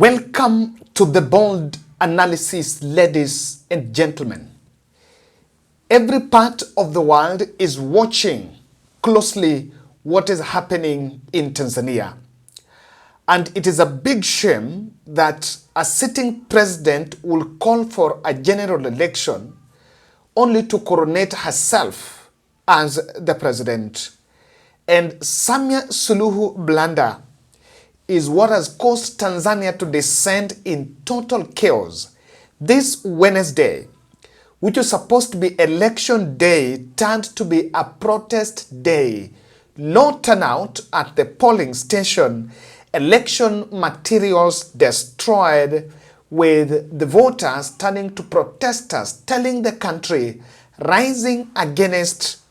Welcome to the bold analysis, ladies and gentlemen. Every part of the world is watching closely what is happening in Tanzania. And it is a big shame that a sitting president will call for a general election only to coronate herself as the president. And Samia Suluhu blunder is what has caused Tanzania to descend in total chaos. This Wednesday, which was supposed to be election day, turned to be a protest day. Low turnout at the polling station, election materials destroyed, with the voters turning to protesters, telling the country, rising against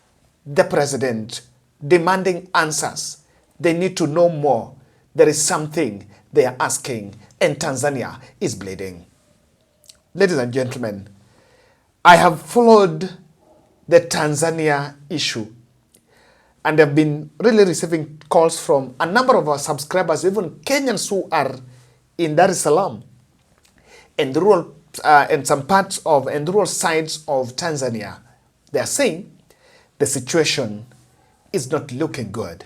the president, demanding answers. They need to know more. There is something they are asking, and Tanzania is bleeding. Ladies and gentlemen, I have followed the Tanzania issue, and have been really receiving calls from a number of our subscribers, even Kenyans who are in Dar es Salaam and the rural and some parts of and rural sides of Tanzania. They are saying the situation is not looking good.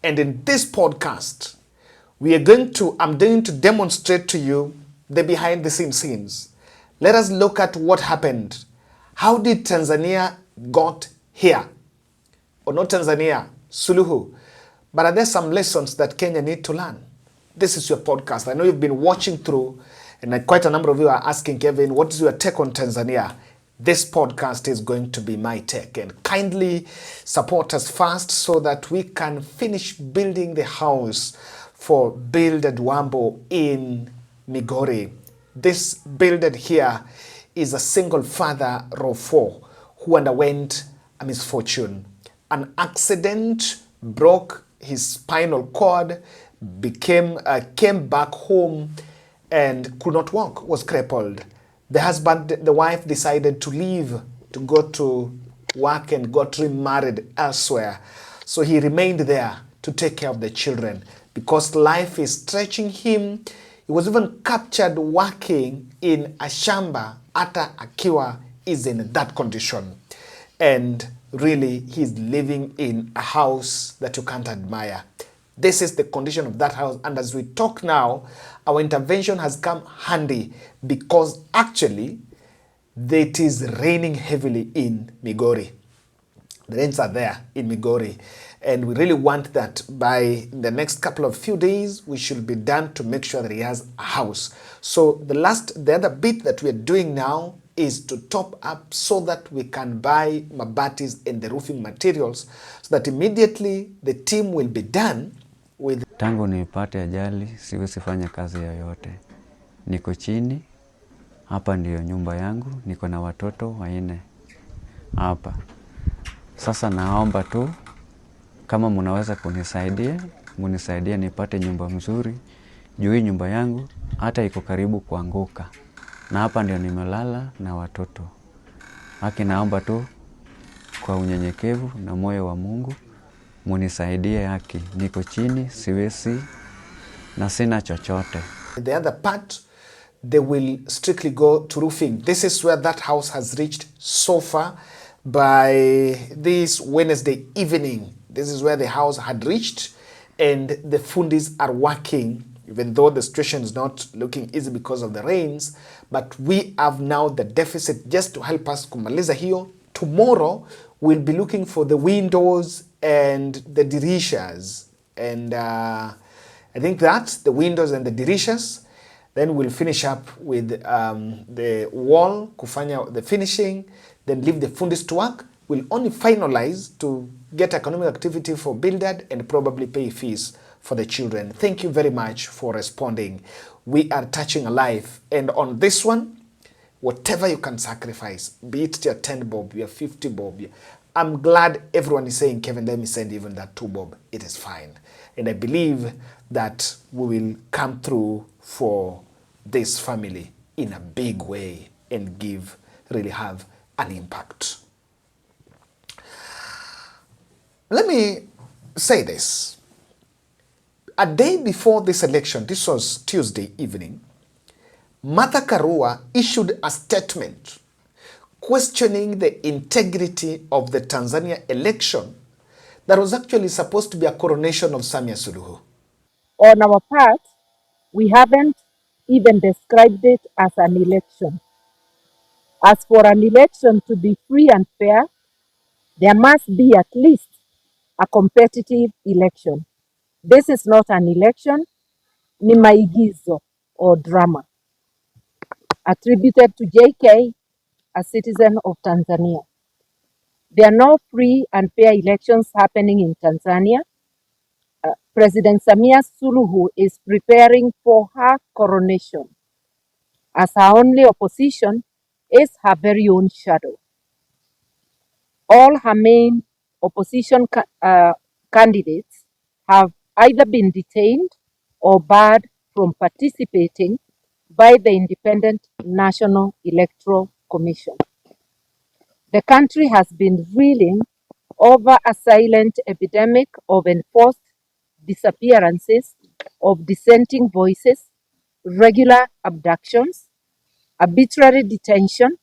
And in this podcast, I'm going to demonstrate to you the behind the scenes. Let us look at what happened. How did Tanzania got here? Or not Tanzania, Suluhu. But are there some lessons that Kenya need to learn? This is your podcast. I know you've been watching through, and quite a number of you are asking, Kevin, what is your take on Tanzania? This podcast is going to be my take. And kindly support us fast so that we can finish building the house for Builded Wambo in Migori. This builded here is a single father of four who underwent a misfortune. An accident broke his spinal cord, came back home and could not walk, was crippled. The wife decided to leave to go to work and got remarried elsewhere. So he remained there to take care of the children. Because life is stretching him, he was even captured working in a shamba ata akiwa is in that condition. And really, he's living in a house that you can't admire. This is the condition of that house. And as we talk now, our intervention has come handy because actually, it is raining heavily in Migori. The rains are there in Migori. And we really want that by the next couple of few days, we should be done to make sure that he has a house. So the other bit that we're doing now is to top up so that we can buy mabatis and the roofing materials so that immediately the team will be done with. Tangu nipate ajali, siwezi fanya kazi yoyote. Niko chini, hapa ndiyo nyumba yangu, niko na watoto 4 hapa. Sasa naomba tu, kama mnaweza munisaidie nipate nyumba mzuri. Juu hii nyumba yangu hata iko karibu kuanguka. Na hapa ndio nimelala na watoto. Haki naomba tu kwa unyenyekevu na moyo wa Mungu, munisaidie haki. Niko chini, siwezi na sina chochote. The other part, they will strictly go to roofing. This is where that house has reached so far. By this Wednesday evening, this is where the house had reached, and the fundis are working, even though the situation is not looking easy because of the rains. But we have now the deficit just to help us kumaliza hiyo. Tomorrow, we'll be looking for the windows and the dirishas. And I think that's the windows and the dirishas. Then we'll finish up with the wall, kufanya the finishing, then leave the fundis to work. We'll only finalize to get economic activity for Builded and probably pay fees for the children. Thank you very much for responding. We are touching a life. And on this one, whatever you can sacrifice, be it your 10 bob, your 50 bob, I'm glad everyone is saying, Kevin, let me send even that 2 bob. It is fine. And I believe that we will come through for this family in a big way and really have an impact. Let me say this. A day before this election, this was Tuesday evening, Martha Karua issued a statement questioning the integrity of the Tanzania election that was actually supposed to be a coronation of Samia Suluhu. On our part, we haven't even described it as an election. As for an election to be free and fair, there must be at least a competitive election. This is not an election, ni maigizo or drama, attributed to JK, a citizen of Tanzania. There are no free and fair elections happening in Tanzania. President Samia Suluhu is preparing for her coronation, as her only opposition is her very own shadow. All her main opposition candidates have either been detained or barred from participating by the Independent National Electoral Commission. The country has been reeling over a silent epidemic of enforced disappearances of dissenting voices, regular abductions, arbitrary detention,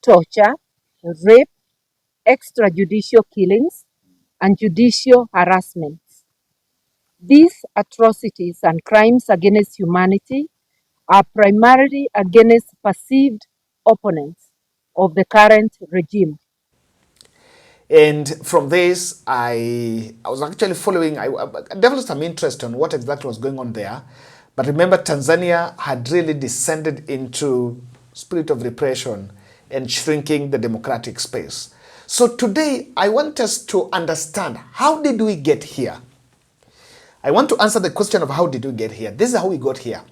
torture, rape, extrajudicial killings, and judicial harassments. These atrocities and crimes against humanity are primarily against perceived opponents of the current regime. And from this, I was actually following, I developed some interest on what exactly was going on there. But remember, Tanzania had really descended into spirit of repression and shrinking the democratic space. So today, I want us to understand, how did we get here? I want to answer the question of how did we get here. This is how we got here.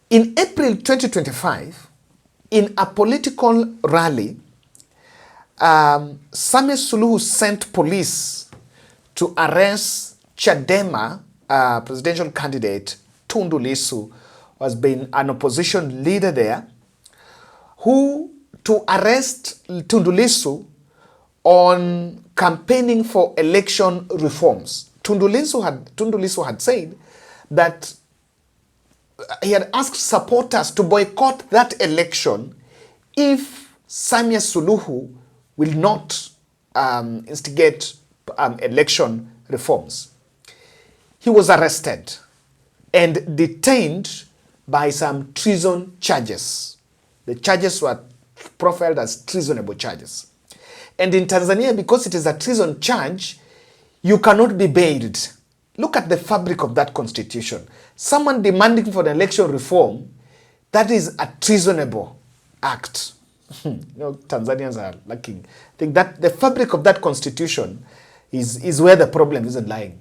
In April 2025, in a political rally, Samia Suluhu sent police to arrest Chadema presidential candidate Tundu Lissu, who has been an opposition leader there, to arrest Tundu Lissu on campaigning for election reforms. Tundu Lissu had said that he had asked supporters to boycott that election if Samia Suluhu will not instigate election reforms. He was arrested and detained by some treason charges. The charges were profiled as treasonable charges. And in Tanzania, because it is a treason charge, you cannot be bailed. Look at the fabric of that constitution. Someone demanding for an election reform, that is a treasonable act. Tanzanians are lacking. I think that the fabric of that constitution is where the problem isn't lying.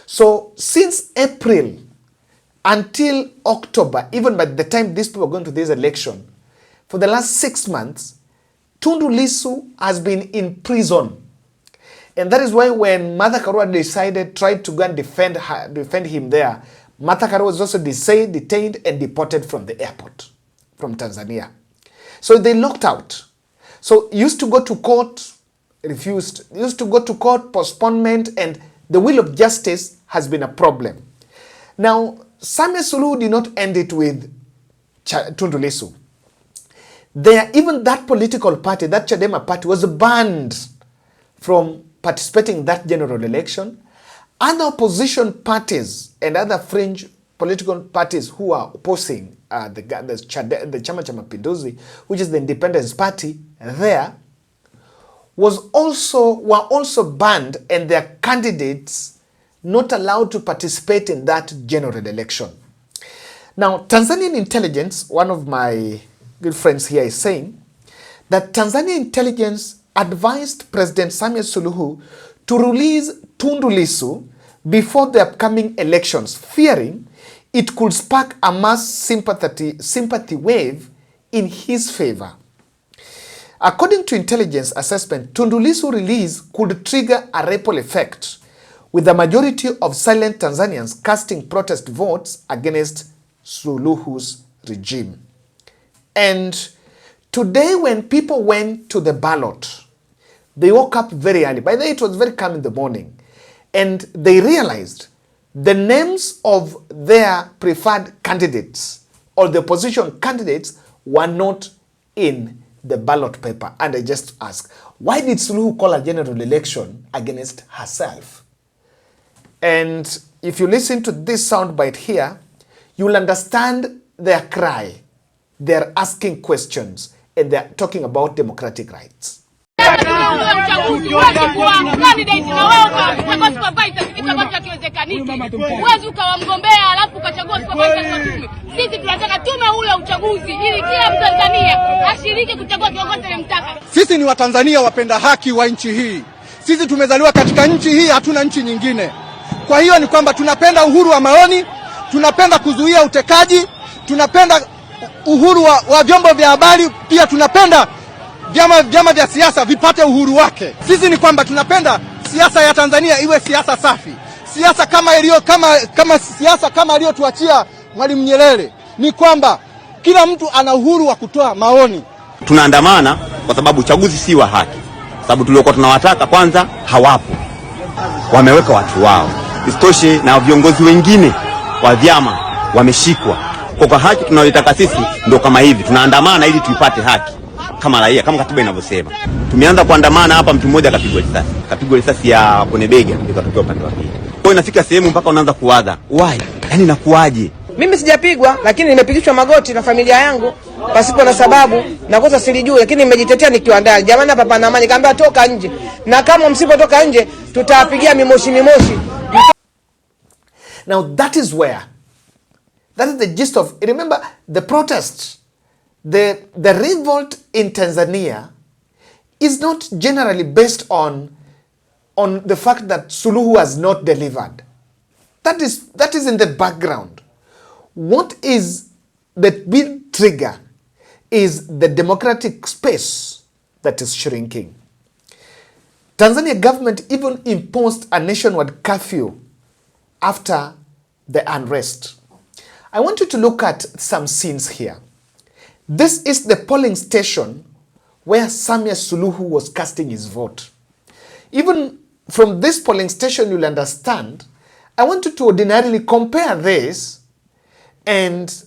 So since April until October, even by the time these people are going to this election, for the last 6 months, Tundu Lissu has been in prison. And that is why when Martha Karua tried to go and defend him there, Martha Karua was also detained and deported from the airport, from Tanzania. So they locked out. So used to go to court, refused. Used to go to court, postponement, and the will of justice has been a problem. Now, Samia Suluhu did not end it with Tundu Lissu. Even that political party, that Chadema party, was banned from participating in that general election. Other opposition parties and other fringe political parties who are opposing the Chama cha Mapinduzi, which is the Independence Party, were also banned, and their candidates not allowed to participate in that general election. Now, Tanzanian intelligence, one of my good friends here is saying that Tanzanian intelligence advised President Samia Suluhu to release Tundu Lissu before the upcoming elections, fearing it could spark a mass sympathy wave in his favor. According to intelligence assessment, Tundu Lissu release could trigger a ripple effect, with the majority of silent Tanzanians casting protest votes against Suluhu's regime. And today, when people went to the ballot, they woke up very early. By the way, it was very calm in the morning. And they realized the names of their preferred candidates or the opposition candidates were not in the ballot paper. And I just ask, why did Suluhu call a general election against herself? And if you listen to this soundbite here, you'll understand their cry. They're asking questions and they're talking about democratic rights. Sisi ni Watanzania wapenda haki wa nchi hii. Sisi tumezaliwa katika nchi hii, hatuna nchi nyingine. Kwa hiyo ni kwamba tunapenda uhuru wa maoni, tunapenda kuzuia utekaji, tunapenda uhuru wa vyombo vya habari, pia tunapenda vyama vya siasa vipate uhuru wake. Sisi ni kwamba tunapenda siasa ya Tanzania iwe siasa safi. Siasa siasa kama aliyotuachia Mwalimu Nyerere, ni kwamba kila mtu ana uhuru wa kutoa maoni. Tunaandamana kwa sababu uchaguzi si wa haki. Sababu tuliokuwa tunawataka kwanza hawapo. Wameweka watu wao. Isitoshe na viongozi wengine wa vyama wameshikwa. Kwa haki tunayotaka sisi ndio kama hivi. Tunaandamana ili tuipate haki kama raia, kama katiba inavyosema. Tumeanza kuandamana hapa, mtu mmoja akapigwa risasi ya kwenye bega, ikatokea upande wa pili. Kwa hiyo inafika sehemu mpaka unaanza kuwaza, why? Yaani nakuaje? Mimi sijapigwa, lakini nimepigishwa magoti na familia yangu pasipo na sababu, na kosa silijui, lakini nimejitetea nikiwa ndani. Jamani, hapa pana amani, kaambia toka nje. Na kama msipotoka nje tutawapigia mimoshi. Now that is the gist of it. Remember the protest, the revolt in Tanzania is not generally based on the fact that Suluhu has not delivered. That is in the background. What is the big trigger is the democratic space that is shrinking. Tanzania government even imposed a nationwide curfew after the unrest. I want you to look at some scenes here. This is the polling station where Samia Suluhu was casting his vote. Even from this polling station, you'll understand. I want you to ordinarily compare this and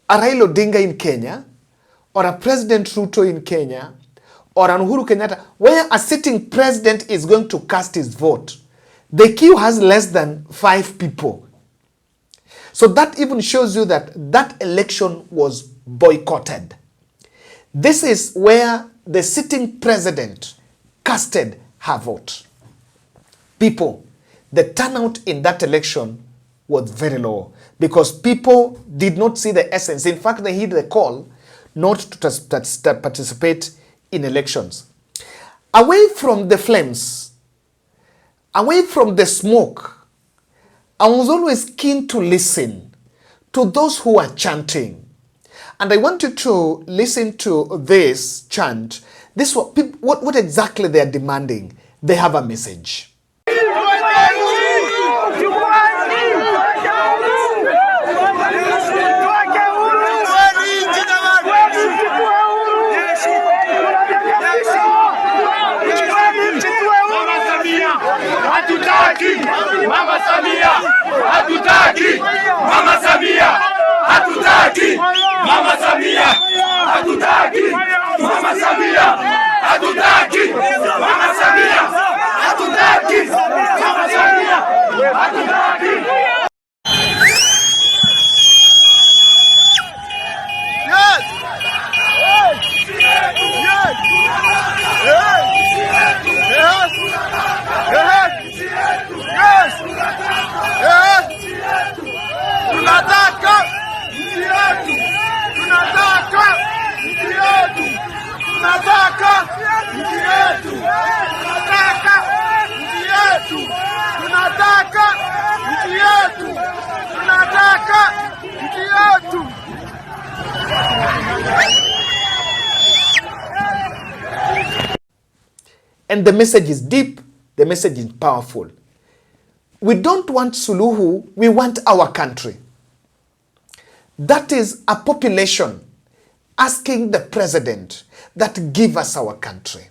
a Raila Odinga in Kenya, or a President Ruto in Kenya, or an Uhuru Kenyatta, where a sitting president is going to cast his vote. The queue has less than 5 people. So that even shows you that that election was boycotted. This is where the sitting president casted her vote. People, the turnout in that election was very low because people did not see the essence. In fact, they heed the call not to participate in elections. Away from the flames, away from the smoke, I was always keen to listen to those who are chanting. And I want you to listen to this chant. This what exactly they are demanding. They have a message. Mama Samia, hatutaki. Mama Samia, hatutaki. Mama Samia, hatutaki. Mama Samia, hatutaki. Mama Samia, hatutaki. Mama Samia, hatutaki. And the message is deep, the message is powerful. We don't want Suluhu, we want our country. That is a population asking the president that give us our country.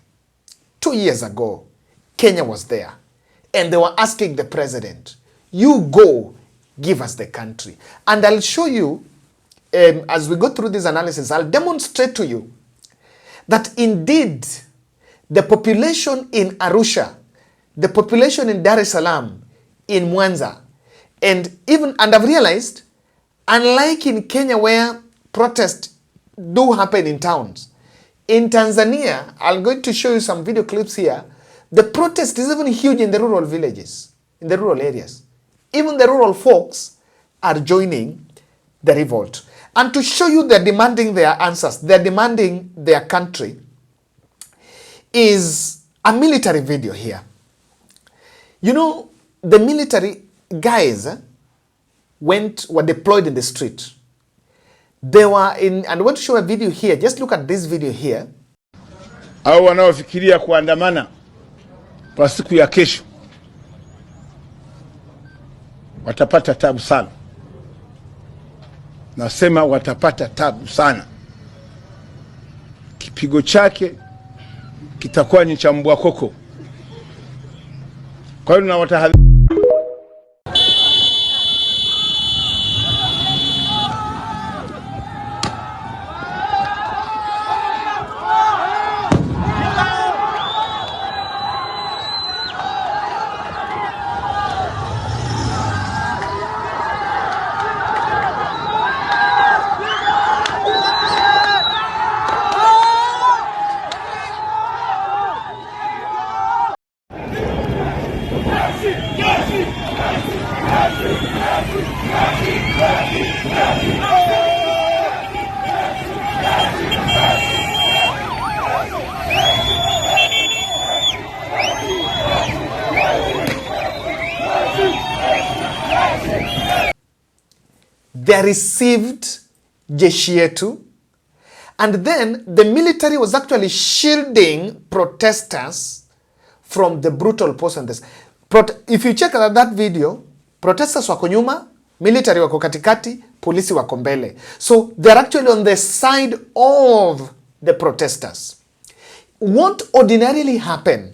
2 years ago, Kenya was there, and they were asking the president, you go, give us the country. And I'll show you as we go through this analysis, I'll demonstrate to you that indeed the population in Arusha, the population in Dar es Salaam, in Mwanza, and I've realized, unlike in Kenya where protests do happen in towns, in Tanzania, I'm going to show you some video clips here, the protest is even huge in the rural villages, in the rural areas. Even the rural folks are joining the revolt. And to show you they're demanding their answers, they're demanding their country, is a military video here. You know, the military guys were deployed in the street. They were in, and I want to show a video here. Just look at this video here. Au wanaofikiria kuandamana kwa siku ya kesho watapata tabu sana. Nasema watapata tabu sana. Kipigo chake kitakuwa ni cha mbwa koko. Kwa hiyo tunawatahadharisha. They received jeshi yetu, and then the military was actually shielding protesters from the brutal process. If you check that video, protesters wako nyuma, military wako katikati, polisi wako mbele. So they're actually on the side of the protesters. What ordinarily happen,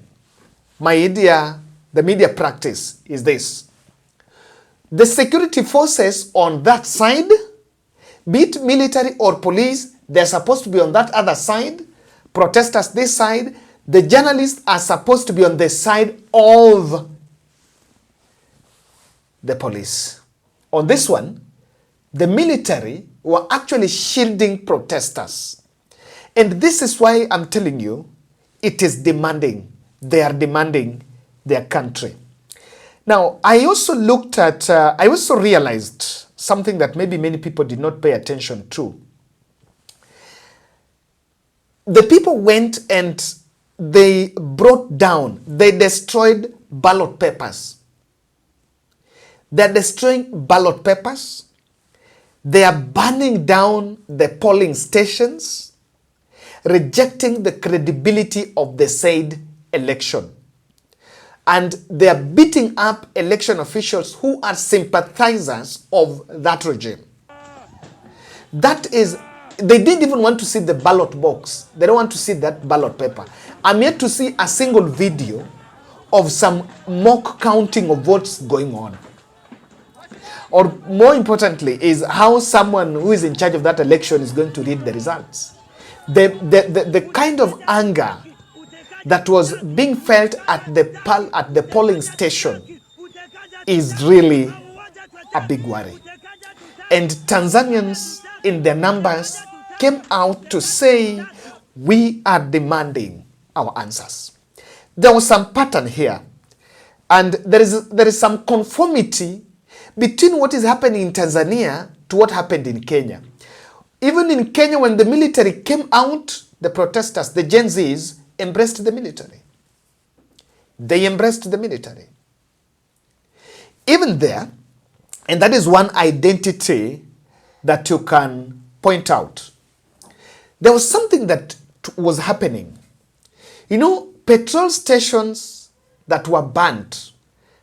the media practice is this. The security forces on that side, be it military or police, they're supposed to be on that other side. Protesters this side. The journalists are supposed to be on the side of the police. On this one, the military were actually shielding protesters. And this is why I'm telling you, it is demanding. They are demanding their country. Now, I also looked at, I also realized something that maybe many people did not pay attention to. The people went and they brought down, they destroyed ballot papers. They're destroying ballot papers. They are burning down the polling stations, rejecting the credibility of the said election. And they are beating up election officials who are sympathizers of that regime. That is, they didn't even want to see the ballot box. They don't want to see that ballot paper. I'm yet to see a single video of some mock counting of votes going on. Or more importantly, is how someone who is in charge of that election is going to read the results. The kind of anger that was being felt at the polling station is really a big worry. And Tanzanians in their numbers came out to say, we are demanding our answers. There was some pattern here, and there is some conformity between what is happening in Tanzania to what happened in Kenya. Even in Kenya, when the military came out, the protesters, the Gen Zs, embraced the military. They embraced the military. Even there, and that is one identity that you can point out. There was something that was happening. You know, petrol stations that were banned,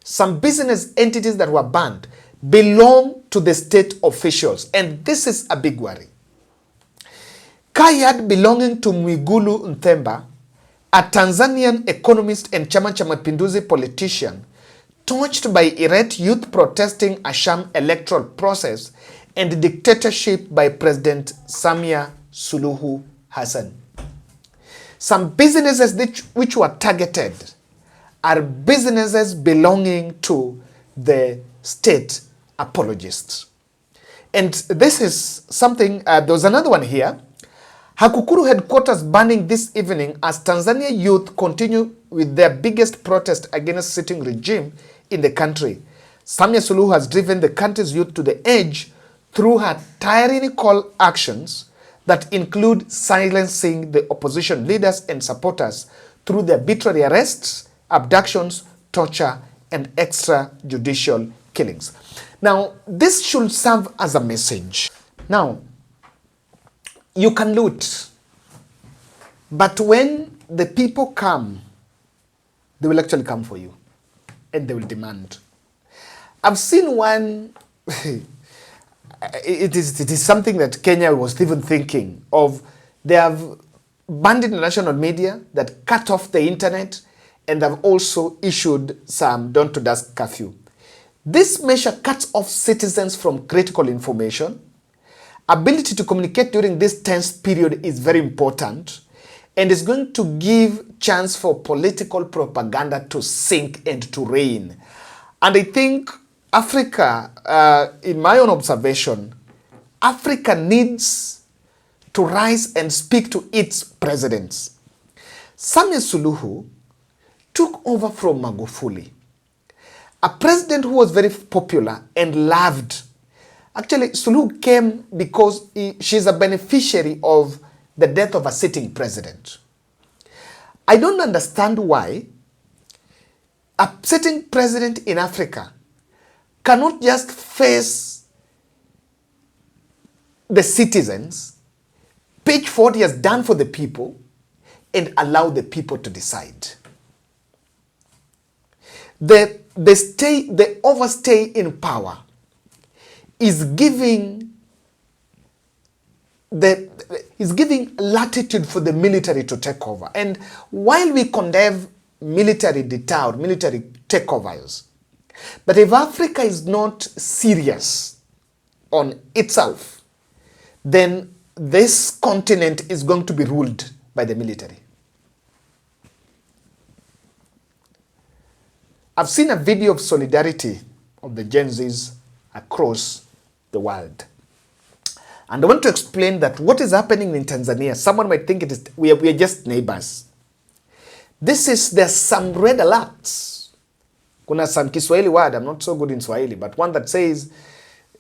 some business entities that were banned, belong to the state officials. And this is a big worry. Kayad belonging to Mwigulu Nthemba, a Tanzanian economist and Chama cha Mapinduzi politician, torched by irate youth protesting a sham electoral process and dictatorship by President Samia Suluhu Hassan. Some businesses which were targeted are businesses belonging to the state apologists. And this is something, there was another one here. Hakukuru headquarters burning this evening as Tanzania youth continue with their biggest protest against sitting regime in the country. Samia Suluhu has driven the country's youth to the edge through her tyrannical actions that include silencing the opposition leaders and supporters through the arbitrary arrests, abductions, torture, and extrajudicial killings. Now, this should serve as a message. Now, you can loot, but when the people come, they will actually come for you, and they will demand. I've seen one, it is something that Kenya was even thinking of. They have banned international media, that cut off the internet, and have also issued some dawn to dusk curfew. This measure cuts off citizens from critical information. Ability to communicate during this tense period is very important, and is going to give chance for political propaganda to sink and to reign. And I think Africa, in my own observation, Africa needs to rise and speak to its presidents. Samia Suluhu took over from Magufuli, a president who was very popular and loved. Actually, Suluhu came because she's a beneficiary of the death of a sitting president. I don't understand why a sitting president in Africa cannot just face the citizens, pitch for what he has done for the people, and allow the people to decide. The overstay in power is giving latitude for the military to take over. And while we condemn military takeovers, but if Africa is not serious on itself, then this continent is going to be ruled by the military. I've seen a video of solidarity of the Gen Zs across the world. And I want to explain that what is happening in Tanzania, someone might think it is we are just neighbors. There's some red alerts. Kuna some Kiswahili word, I'm not so good in Swahili, but one that says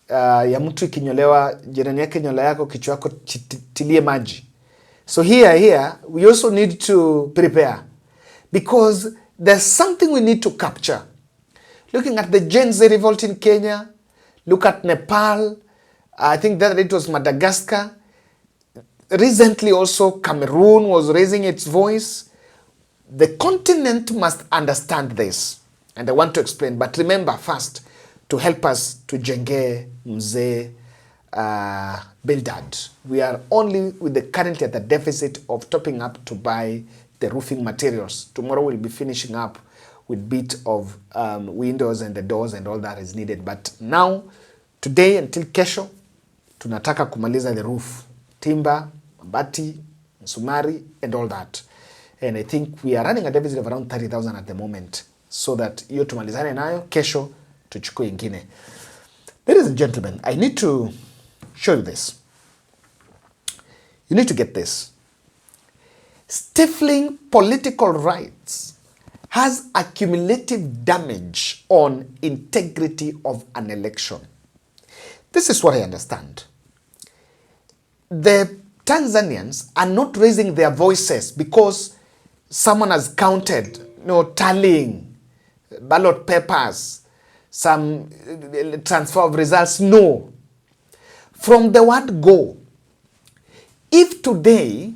ya mtu ikinyolewa, jirani yake nyola yako, kichwa yako tilie maji. So here, we also need to prepare, because there's something we need to capture. Looking at the Gen Z revolt in Kenya, look at Nepal, I think that it was Madagascar. Recently also Cameroon was raising its voice. The continent must understand this. And I want to explain, but remember first, to help us to jenge mzee Bildad. We are only currently at the deficit of topping up to buy the roofing materials. Tomorrow we'll be finishing up with bit of windows and the doors and all that is needed. But now, today until kesho, tunataka kumaliza the roof. Timber, mabati, msumari, and all that. And I think we are running a deficit of around 30,000 at the moment. So that hiyo tumalizane nayo, kesho tuchukue ingine. Ladies and gentlemen, I need to show you this. You need to get this. Stifling political rights has a cumulative damage on integrity of an election. This is what I understand. The Tanzanians are not raising their voices because someone has counted, tallying ballot papers, some transfer of results. No. From the word go, if today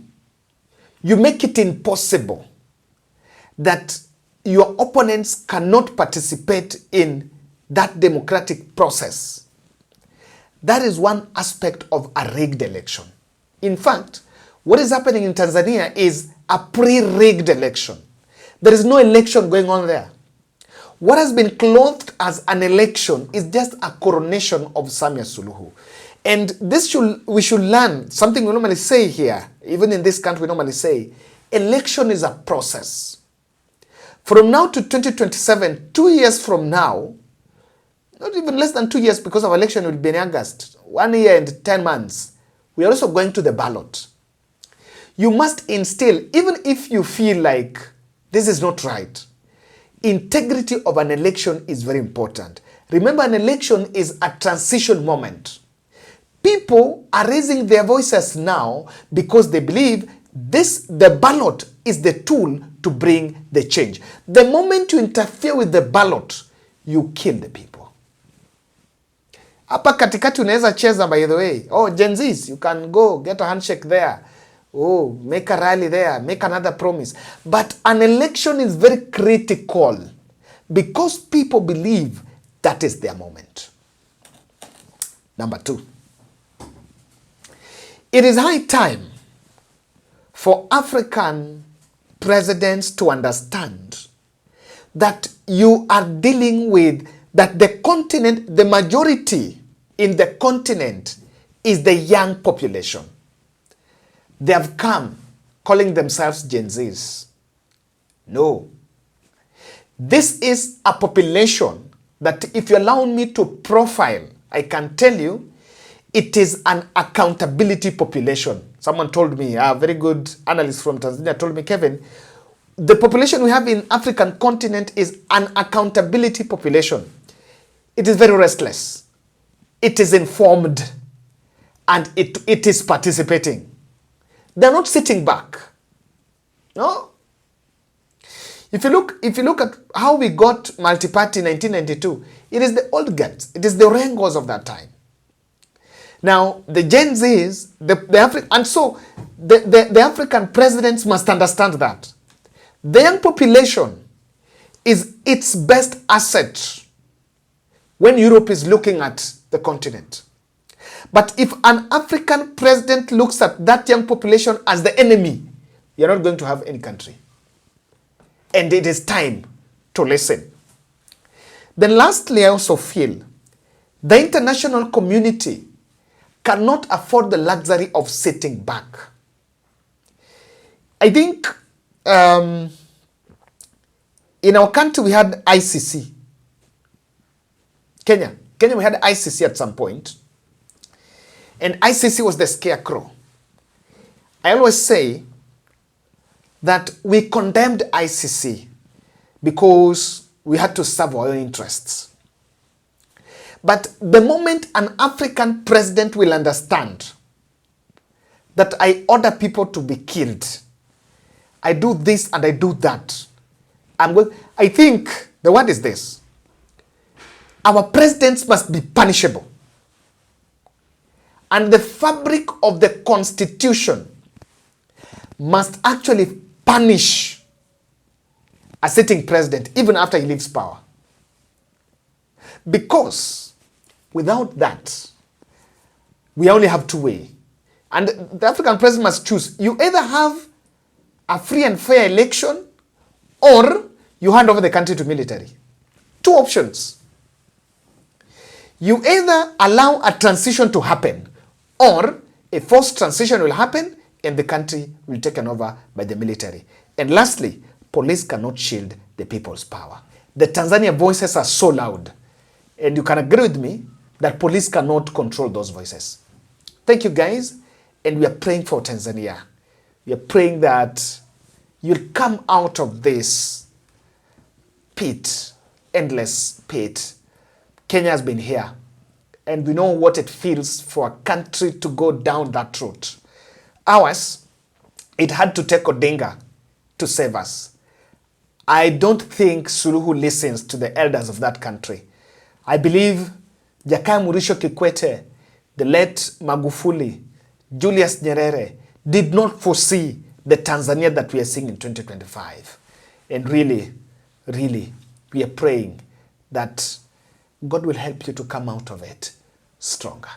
you make it impossible that your opponents cannot participate in that democratic process, that is one aspect of a rigged election. In fact, what is happening in Tanzania is a pre-rigged election. There is no election going on there. What has been clothed as an election is just a coronation of Samia Suluhu. And we should learn something we normally say here, even in this country we normally say, election is a process. From now to 2027, 2 years from now, not even less than 2 years because our election will be in August, 1 year and 10 months, we are also going to the ballot. You must instill, even if you feel like this is not right, integrity of an election is very important. Remember, an election is a transition moment. People are raising their voices now because they believe the ballot is the tool to bring the change. The moment you interfere with the ballot, you kill the people. Hapa katikati unaweza cheza, by the way. Oh, Gen Zs, you can go get a handshake there. Oh, make a rally there, make another promise. But an election is very critical because people believe that is their moment. Number 2. It is high time for African presidents to understand that you are dealing with, that the continent, the majority in the continent is the young population. They have come calling themselves Gen Zs. No. This is a population that, if you allow me to profile, I can tell you, it is an accountability population. Someone told me, a very good analyst from Tanzania told me, Kevin, the population we have in African continent is an accountability population. It is very restless. It is informed. And it is participating. They're not sitting back. No? If you look at how we got multi-party in 1992, it is the old guards. It is the Rengos of that time. Now, the Gen Zs, the African presidents must understand that the young population is its best asset when Europe is looking at the continent. But if an African president looks at that young population as the enemy, you're not going to have any country. And it is time to listen. Then lastly, I also feel the international community cannot afford the luxury of sitting back. I think in our country we had ICC. Kenya we had ICC at some point. And ICC was the scarecrow. I always say that we condemned ICC because we had to serve our own interests. But the moment an African president will understand that I order people to be killed, I do this and I do that, I think the word is this: our presidents must be punishable. And the fabric of the Constitution must actually punish a sitting president even after he leaves power. Because without that, we only have two ways. And the African president must choose. You either have a free and fair election or you hand over the country to military. Two options. You either allow a transition to happen or a forced transition will happen and the country will be taken over by the military. And lastly, police cannot shield the people's power. The Tanzanian voices are so loud, and you can agree with me that police cannot control those voices. Thank you, guys, and we are praying for Tanzania. We are praying that you'll come out of this pit, endless pit. Kenya has been here, and we know what it feels for a country to go down that route. Ours, it had to take Odinga to save us. I don't think Suluhu listens to the elders of that country. I believe Jakaya Mrisho Kikwete, the late Magufuli, Julius Nyerere did not foresee the Tanzania that we are seeing in 2025. And really, we are praying that God will help you to come out of it stronger.